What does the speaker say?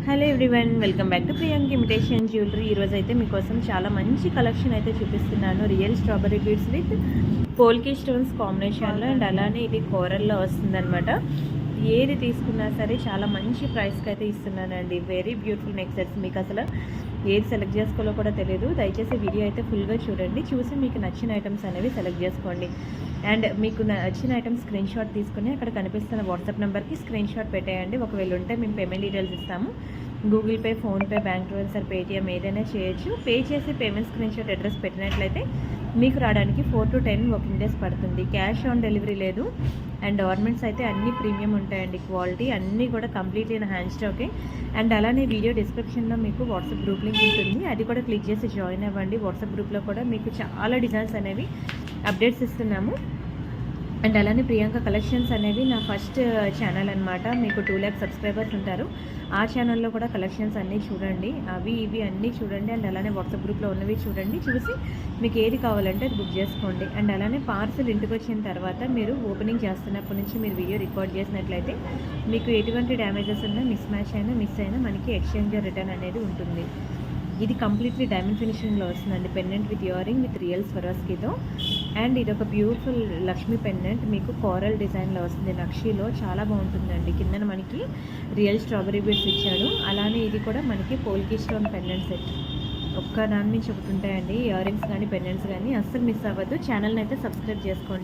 Hello everyone, welcome back to Priyanka imitation jewellery. ఈరోజు అయితే మీకోసం చాలా మంచి కలెక్షన్ అయితే చూపిస్తున్నాను. Real strawberry beads with polki stones కాంబినేషన్లో అండ్ అలానే ఇది కోరల్లో వస్తుందన్నమాట. ఏది తీసుకున్నా సరే చాలా మంచి ప్రైస్కి అయితే ఇస్తున్నానండి. Very beautiful neck sets. మీకు అసలు ఏది సెలెక్ట్ చేసుకోవాలో కూడా తెలియదు. దయచేసి వీడియో అయితే ఫుల్గా చూడండి. చూసి మీకు నచ్చిన ఐటమ్స్ అనేవి సెలెక్ట్ చేసుకోండి. అండ్ మీకు నచ్చిన ఐటమ్స్ స్క్రీన్ షాట్ తీసుకుని అక్కడ కనిపిస్తున్న వాట్సాప్ నెంబర్కి స్క్రీన్ షాట్ పెట్టేయండి. ఒకవేళ ఉంటే మేము పేమెంట్ డీటెయిల్స్ ఇస్తాము. Google pay, PhonePe, bank transfer, Paytm ఏదైనా చేయొచ్చు. పే చేసి పేమెంట్ స్క్రీన్ షాట్ అడ్రస్ పెట్టినట్లయితే మీకు రావడానికి 4 to 10 వర్కింగ్ డేస్ పడుతుంది. క్యాష్ ఆన్ డెలివరీ లేదు. అండ్ ఆర్నమెంట్స్ అయితే అన్ని ప్రీమియం ఉంటాయండి. క్వాలిటీ అన్నీ కూడా కంప్లీట్ అయిన హ్యాండ్ స్టాకే. అండ్ అలానే వీడియో డిస్క్రిప్షన్లో మీకు వాట్సాప్ గ్రూప్ లింక్ ఉంటుంది. అది కూడా క్లిక్ చేసి జాయిన్ అవ్వండి. వాట్సాప్ గ్రూప్లో కూడా మీకు చాలా డిజైన్స్ అనేవి అప్డేట్స్ ఇస్తున్నాము. అండ్ అలానే ప్రియాంక కలెక్షన్స్ అనేవి నా ఫస్ట్ ఛానల్ అనమాట. మీకు 2 lakh సబ్స్క్రైబర్స్ ఉంటారు. ఆ ఛానల్లో కూడా కలెక్షన్స్ అన్నీ చూడండి. అవి ఇవి అన్నీ చూడండి. అండ్ అలానే వాట్సాప్ గ్రూప్లో ఉన్నవి చూడండి. చూసి మీకు ఏది కావాలంటే అది బుక్ చేసుకోండి. అండ్ అలానే పార్సల్ ఇంటికి వచ్చిన తర్వాత మీరు ఓపెనింగ్ చేస్తున్నప్పటి నుంచి మీరు వీడియో రికార్డ్ చేసినట్లయితే మీకు ఎటువంటి డ్యామేజెస్ ఉన్నా, మిస్ మ్యాచ్ అయినా, మిస్ అయినా మనకి ఎక్స్చేంజ్ రిటర్న్ అనేది ఉంటుంది. ఇది కంప్లీట్లీ డైమండ్ ఫినిషింగ్లో వస్తుందండి. Pendant with earring with real స్వరాస్కితో. అండ్ ఇది ఒక బ్యూటిఫుల్ లక్ష్మీ పెండెంట్ మీకు కోరల్ డిజైన్లో వస్తుంది. నక్షీలో చాలా బాగుంటుందండి. కిందన మనకి రియల్ స్ట్రాబెరీ బీడ్స్ ఇచ్చాడు. అలానే ఇది కూడా మనకి పోల్కీ స్టోన్ పెండెంట్ సెట్. ఒక్క దాని నుంచి ఒకటి ఉంటాయండి. ఇయరింగ్స్ కానీ పెండెంట్స్ కానీ అస్సలు మిస్ అవ్వద్దు. ఛానల్ని అయితే సబ్స్క్రైబ్ చేసుకోండి.